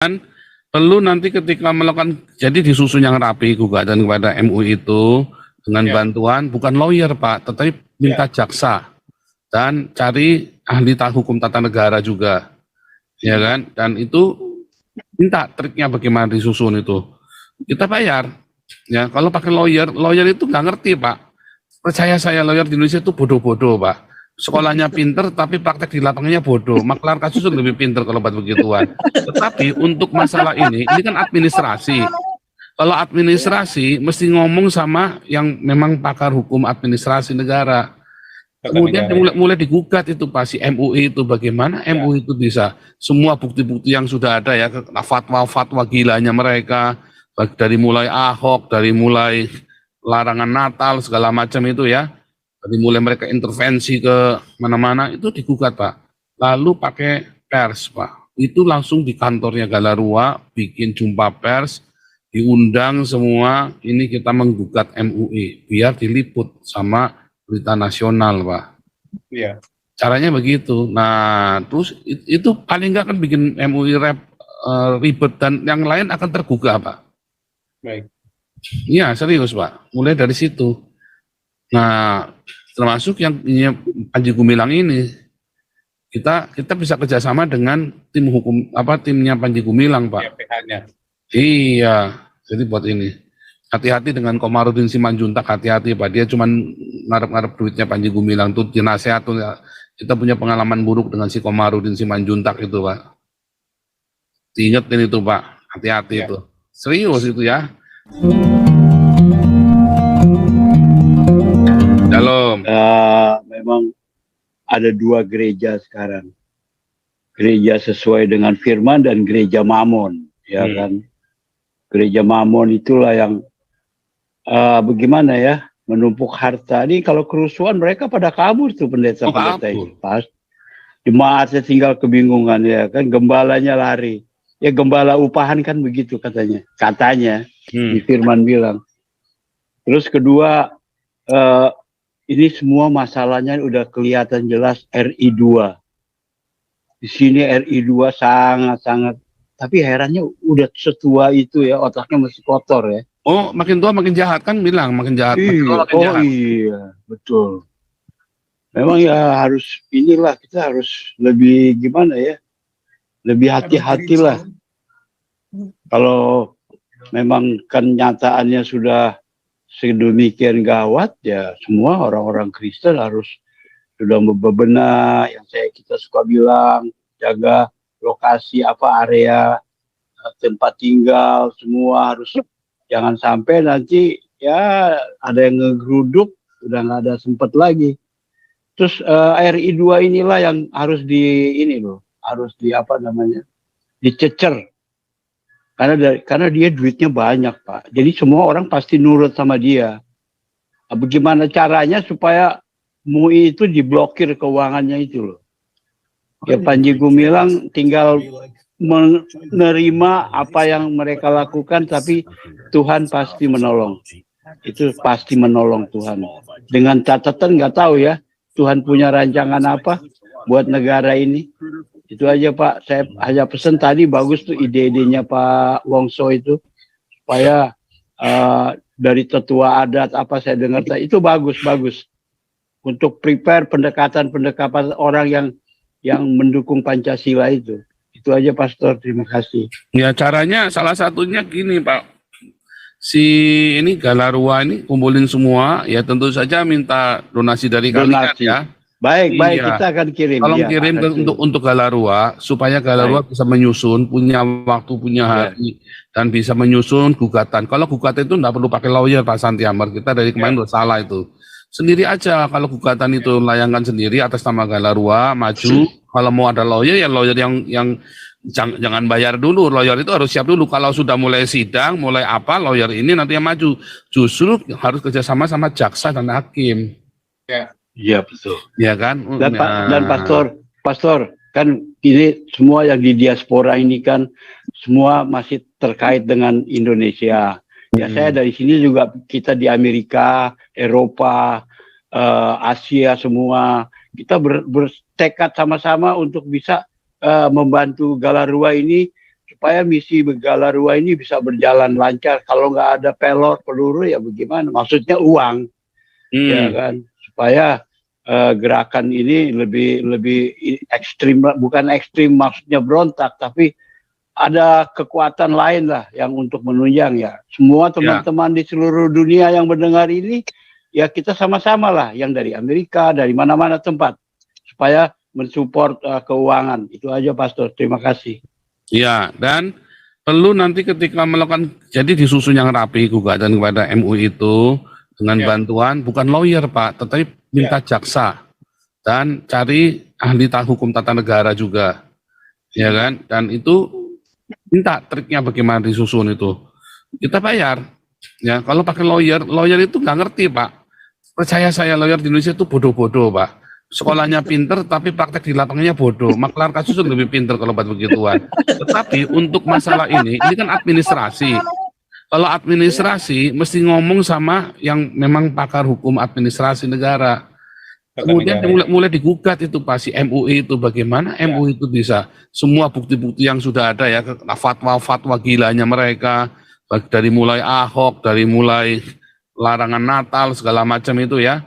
dan perlu nanti ketika melakukan, jadi disusun yang rapi gugatan kepada MUI itu dengan bantuan bukan lawyer Pak, tetapi minta jaksa dan cari ahli hukum tata negara juga, ya kan? Dan itu minta triknya bagaimana disusun itu. Kita bayar, ya. Kalau pakai lawyer itu nggak ngerti Pak. Percaya saya, lawyer di Indonesia itu bodoh-bodoh Pak. Sekolahnya pinter tapi praktek di lapangannya bodoh. Maklar kasus lebih pinter kalau buat begituan. Tetapi untuk masalah ini kan administrasi. Kalau administrasi mesti ngomong sama yang memang pakar hukum administrasi negara. Kemudian mulai digugat itu Pak, si MUI itu bagaimana MUI itu bisa semua bukti-bukti yang sudah ada ya, fatwa-fatwa gilanya mereka, dari mulai Ahok, dari mulai larangan Natal segala macam itu ya, dari mulai mereka intervensi ke mana-mana itu digugat Pak. Lalu pakai pers Pak, itu langsung di kantornya Galarua bikin jumpa pers, diundang semua, ini kita menggugat MUI biar diliput sama berita nasional Pak. Iya. Caranya begitu. Nah, terus itu paling nggak kan bikin MUI ribet dan yang lain akan tergugah Pak. Baik. Iya serius Pak. Mulai dari situ. Nah, termasuk yang Panji Gumilang ini, kita bisa kerjasama dengan tim hukum timnya Panji Gumilang Pak. PH-nya. Iya. Jadi buat ini. Hati-hati dengan Komarudin Simanjuntak, hati-hati Pak, dia cuma ngarep-ngarep duitnya Panji Gumilang tuh, nasihat tuh ya. Kita punya pengalaman buruk dengan si Komarudin Simanjuntak itu Pak. Diingetin itu Pak, hati-hati itu. Serius itu ya. Shalom. Memang ada dua gereja sekarang. Gereja sesuai dengan firman dan gereja Mamon, ya kan. Gereja Mamon itulah yang bagaimana ya, menumpuk harta. Ini kalau kerusuhan mereka pada kabur tuh pendeta-pendeta ini. Pas jemaatnya tinggal kebingungan ya kan, gembalanya lari. Ya gembala upahan kan begitu katanya. Di firman bilang. Terus kedua, ini semua masalahnya udah kelihatan jelas RI 2. Di sini RI 2 sangat-sangat, tapi herannya udah setua itu ya, otaknya masih kotor ya. Oh, makin tua makin jahat kan bilang, makin jahat. Iya, betul. Memang ya harus inilah, kita harus lebih gimana ya, lebih hati-hatilah. Kalau memang kenyataannya sudah sedemikian gawat ya, semua orang-orang Kristen harus sudah bebenah, yang kita suka bilang, jaga lokasi area tempat tinggal, semua harus, jangan sampai nanti ya ada yang ngegeruduk udah nggak ada sempat lagi. Terus RI 2 inilah yang harus harus dicecer, karena dia duitnya banyak Pak, jadi semua orang pasti nurut sama dia. Bagaimana caranya supaya MUI itu diblokir keuangannya itu loh. Ya Panji Gumilang tinggal menerima apa yang mereka lakukan, tapi Tuhan pasti menolong. Itu pasti menolong Tuhan. Dengan catatan nggak tahu ya, Tuhan punya rancangan apa buat negara ini. Itu aja Pak, saya hanya pesan tadi bagus tuh ide-idenya Pak Wongso itu, supaya dari tetua adat apa saya dengar itu bagus untuk prepare pendekatan orang yang mendukung Pancasila itu. Itu aja Pastor, terima kasih. Ya caranya salah satunya gini Pak, si ini Galarua ini kumpulin semua, ya tentu saja minta donasi dari kalian ya. Baik, kita akan kirim. Tolong kirim untuk Galarua, supaya Galarua bisa menyusun, punya waktu, punya hari, dan bisa menyusun gugatan. Kalau gugatan itu nggak perlu pakai lawyer Pak Santiamar, kita dari kemarin udah salah itu. Sendiri aja, kalau gugatan itu layangkan sendiri atas nama Galarua, maju. Kalau mau ada lawyer, ya lawyer yang jangan bayar dulu. Lawyer itu harus siap dulu. Kalau sudah mulai sidang, mulai apa, lawyer ini nanti yang maju. Justru harus kerjasama sama jaksa dan hakim. Iya betul. Ya kan. Dan pastor kan ini semua yang di diaspora ini kan semua masih terkait dengan Indonesia. Ya saya dari sini juga, kita di Amerika, Eropa, Asia semua, kita bertekad sama-sama untuk bisa membantu Galarua ini supaya misi Galarua ini bisa berjalan lancar. Kalau nggak ada peluru ya bagaimana? Maksudnya uang, ya kan? Supaya gerakan ini lebih ekstrim, bukan ekstrim maksudnya berontak, tapi ada kekuatan lain lah yang untuk menunjang ya. Semua teman-teman di seluruh dunia yang mendengar ini, ya kita sama-sama lah, yang dari Amerika, dari mana-mana tempat, supaya mensupport keuangan. Itu aja, Pastor. Terima kasih. Ya, dan perlu nanti ketika melakukan, jadi disusun yang rapi gugatan kepada MUI itu dengan bantuan bukan lawyer Pak, tetapi minta jaksa dan cari ahli hukum tata negara juga, ya kan? Dan itu minta triknya bagaimana disusun itu. Kita bayar, ya. Kalau pakai lawyer itu nggak ngerti Pak. Percaya saya, lawyer di Indonesia itu bodoh-bodoh Pak. Sekolahnya pinter tapi praktek di lapangnya bodoh. Maklar kasus lebih pinter kalau buat begituan. Tetapi untuk masalah ini kan administrasi. Kalau administrasi mesti ngomong sama yang memang pakar hukum administrasi negara. Kemudian mulai digugat itu Pak, si MUI itu bagaimana MUI itu bisa semua bukti-bukti yang sudah ada ya, fatwa-fatwa gilanya mereka, dari mulai Ahok, dari mulai larangan Natal segala macam itu ya.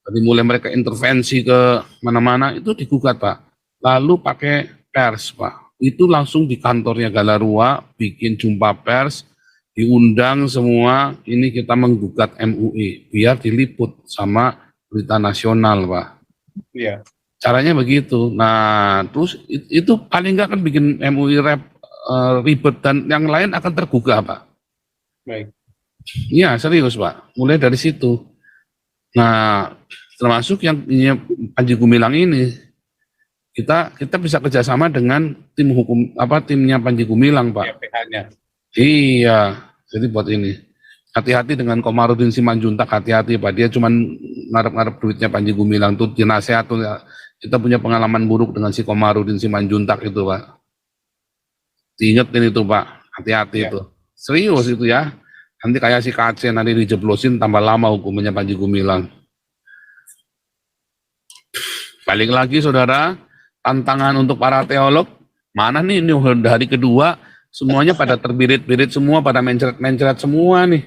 Dari mulai mereka intervensi ke mana-mana itu digugat Pak. Lalu pakai pers Pak. Itu langsung di kantornya Galarua bikin jumpa pers, diundang semua, ini kita menggugat MUI biar diliput sama berita nasional Pak. Iya. Caranya begitu. Nah, terus itu paling nggak kan bikin MUI ribet dan yang lain akan tergugah Pak. Baik. Iya serius Pak. Mulai dari situ. Nah, termasuk yang Panji Gumilang ini, kita bisa kerjasama dengan tim hukum timnya Panji Gumilang Pak. Ya, PH-nya. Iya, jadi buat ini hati-hati dengan Komarudin Simanjuntak, hati-hati Pak. Dia cuman ngarep-ngarep duitnya Panji Gumilang tuh, dia nasihat tuh. Kita punya pengalaman buruk dengan si Komarudin Simanjuntak itu Pak. Diingetin itu Pak, hati-hati itu. Serius itu ya. Nanti kayak si KC nanti dijeblosin tambah lama hukumannya Panji Gumilang. Balik lagi saudara, tantangan untuk para teolog, mana nih ini udah hari kedua, semuanya pada terbirit-birit semua, pada mencret-mencret semua nih.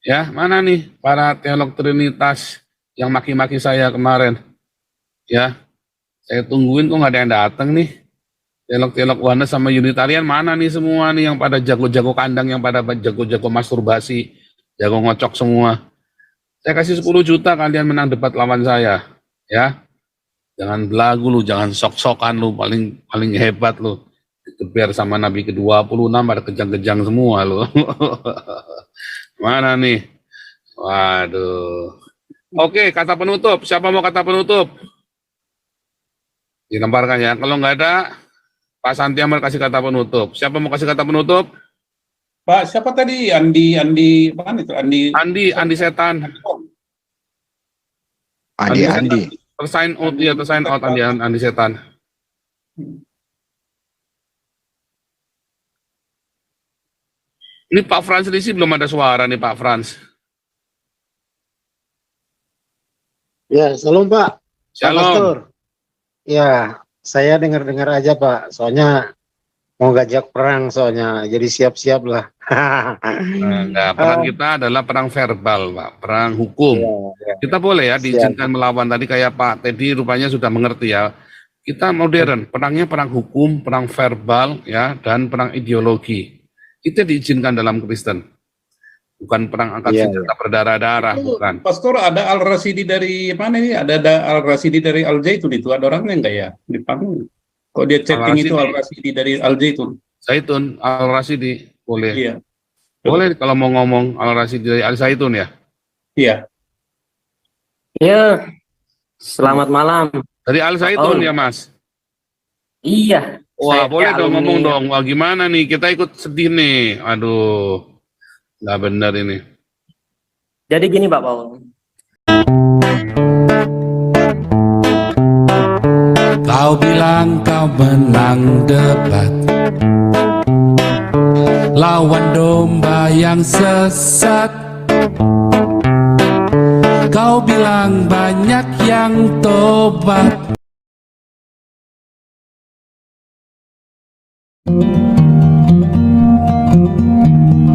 Ya, mana nih para teolog Trinitas yang maki-maki saya kemarin. Ya, saya tungguin kok nggak ada yang datang nih. Teolog-teolog Oneness sama Unitarian mana nih semua nih yang pada jago-jago kandang, yang pada jago-jago masturbasi, jago ngocok semua. Saya kasih 10 juta kalian menang debat lawan saya, ya. Jangan belagu lu, jangan sok-sokan lu, paling hebat lu. Dikeber sama Nabi ke-26 pada kejang-kejang semua lu. Mana nih? Waduh. Oke, kata penutup. Siapa mau kata penutup? Dilemparkan ya. Kalau nggak ada, Pak Santi Amar kasih kata penutup. Siapa mau kasih kata penutup? Pak, siapa tadi? Andi, mana itu? Andi Setan. Andi. Tersign out ya, tersign out Andi Setan. Ini Pak Frans Risi belum ada suara nih Pak Frans. Ya, salam Pak. Shalom. Pak Pastor. Ya, saya dengar-dengar aja Pak. Soalnya mau gajak perang soalnya. Jadi siap-siap lah. Nah, perang kita adalah perang verbal Pak, perang hukum. Ya. Kita boleh ya diizinkan melawan, tadi kayak Pak Teddy rupanya sudah mengerti ya. Kita modern, perangnya perang hukum, perang verbal ya, dan perang ideologi. Itu diizinkan dalam Kristen. Bukan perang angkat senjata berdarah-darah, bukan. Pastor, ada Al-Rasidi dari mana ini? Ada Al-Rasidi dari Al-Zaitun itu, ada orangnya enggak ya? Di panggung. Kok dia chatting itu Al-Rasidi dari Al-Zaitun? Zaitun, Al-Rasidi, boleh. Iya. Boleh kalau mau ngomong Al-Rasidi dari Al-Zaitun ya? Iya. Ya, selamat malam. Dari Al-Zaitun ya Mas? Iya. Wah, saya boleh dong alumni. ngomong dong. Wah, gimana nih? Kita ikut sedih nih. Aduh, nggak benar ini. Jadi gini Pak Paul. Kau bilang kau menang debat, lawan domba yang sesat. Kau bilang banyak yang tobat,